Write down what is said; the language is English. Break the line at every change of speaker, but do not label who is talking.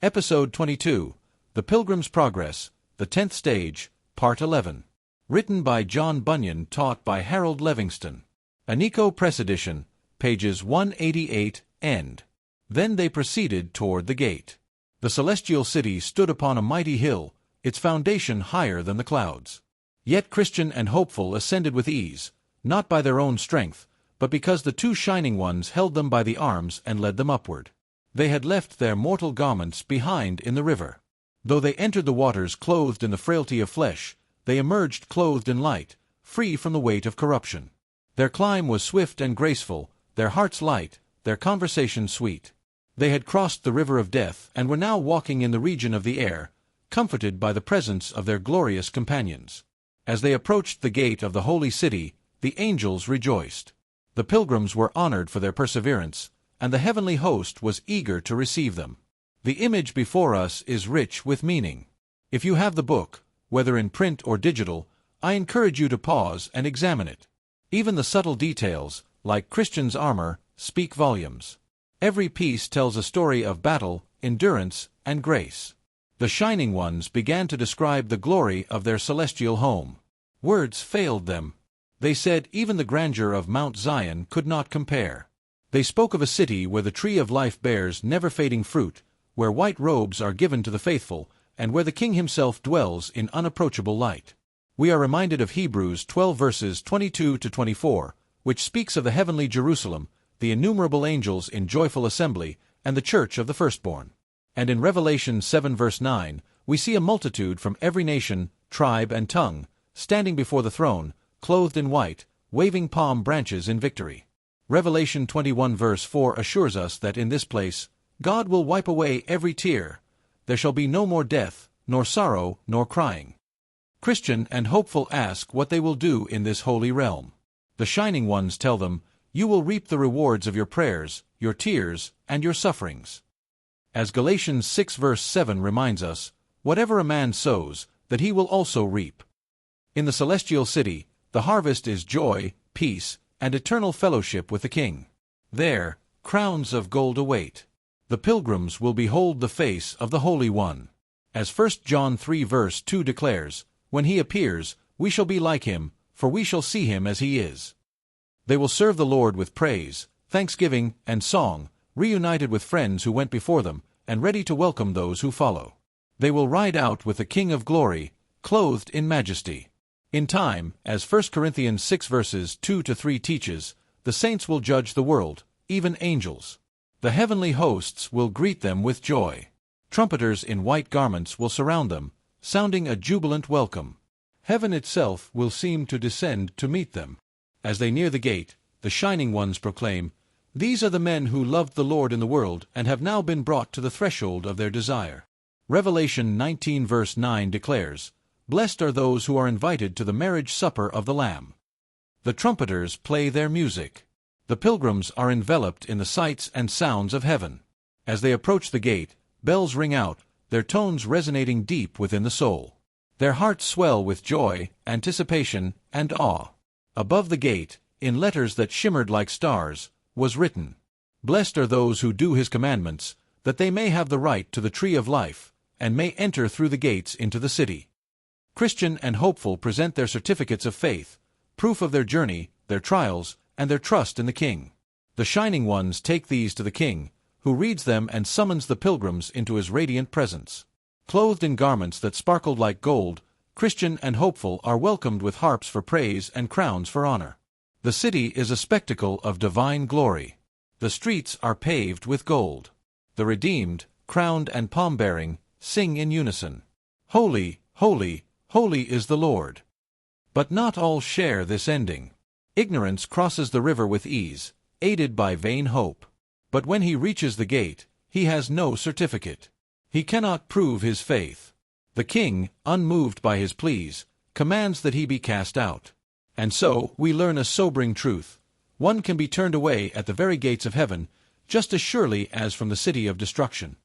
Episode 22, The Pilgrim's Progress, The 10th Stage, Part 11. Written by John Bunyan, taught by Harold Levingston. Anico Press Edition, pages 188, end. Then they proceeded toward the gate. The celestial city stood upon a mighty hill, its foundation higher than the clouds. Yet Christian and Hopeful ascended with ease, not by their own strength, but because the two Shining Ones held them by the arms and led them upward. They had left their mortal garments behind in the river. Though they entered the waters clothed in the frailty of flesh, they emerged clothed in light, free from the weight of corruption. Their climb was swift and graceful, their hearts light, their conversation sweet. They had crossed the river of death and were now walking in the region of the air, comforted by the presence of their glorious companions. As they approached the gate of the holy city, the angels rejoiced. The pilgrims were honored for their perseverance, and the heavenly host was eager to receive them. The image before us is rich with meaning. If you have the book, whether in print or digital, I encourage you to pause and examine it. Even the subtle details, like Christian's armor, speak volumes. Every piece tells a story of battle, endurance, and grace. The Shining Ones began to describe the glory of their celestial home. Words failed them. They said even the grandeur of Mount Zion could not compare. They spoke of a city where the tree of life bears never-fading fruit, where white robes are given to the faithful, and where the King himself dwells in unapproachable light. We are reminded of Hebrews 12 verses 22 to 24, which speaks of the heavenly Jerusalem, the innumerable angels in joyful assembly, and the church of the firstborn. And in Revelation 7 verse 9, we see a multitude from every nation, tribe, and tongue, standing before the throne, clothed in white, waving palm branches in victory. Revelation 21 verse 4 assures us that in this place, God will wipe away every tear. There shall be no more death, nor sorrow, nor crying. Christian and Hopeful ask what they will do in this holy realm. The Shining Ones tell them, you will reap the rewards of your prayers, your tears, and your sufferings. As Galatians 6 verse 7 reminds us, whatever a man sows, that he will also reap. In the celestial city, the harvest is joy, peace, and eternal fellowship with the King. There, crowns of gold await. The pilgrims will behold the face of the Holy One. As 1 John 3 verse 2 declares, when he appears, we shall be like him, for we shall see him as he is. They will serve the Lord with praise, thanksgiving, and song, reunited with friends who went before them, and ready to welcome those who follow. They will ride out with the King of glory, clothed in majesty. In time, as 1 Corinthians 6 verses 2 to 3 teaches, the saints will judge the world, even angels. The heavenly hosts will greet them with joy. Trumpeters in white garments will surround them, sounding a jubilant welcome. Heaven itself will seem to descend to meet them. As they near the gate, the Shining Ones proclaim, these are the men who loved the Lord in the world and have now been brought to the threshold of their desire. Revelation 19 verse 9 declares, blessed are those who are invited to the marriage supper of the Lamb. The trumpeters play their music. The pilgrims are enveloped in the sights and sounds of heaven. As they approach the gate, bells ring out, their tones resonating deep within the soul. Their hearts swell with joy, anticipation, and awe. Above the gate, in letters that shimmered like stars, was written, blessed are those who do his commandments, that they may have the right to the tree of life, and may enter through the gates into the city. Christian and Hopeful present their certificates of faith, proof of their journey, their trials, and their trust in the King. The Shining Ones take these to the King, who reads them and summons the pilgrims into his radiant presence. Clothed in garments that sparkled like gold, Christian and Hopeful are welcomed with harps for praise and crowns for honor. The city is a spectacle of divine glory. The streets are paved with gold. The redeemed, crowned and palm-bearing, sing in unison, holy, holy, holy is the Lord. But not all share this ending. Ignorance crosses the river with ease, aided by vain hope. But when he reaches the gate, he has no certificate. He cannot prove his faith. The King, unmoved by his pleas, commands that he be cast out. And so, we learn a sobering truth. One can be turned away at the very gates of heaven, just as surely as from the city of destruction.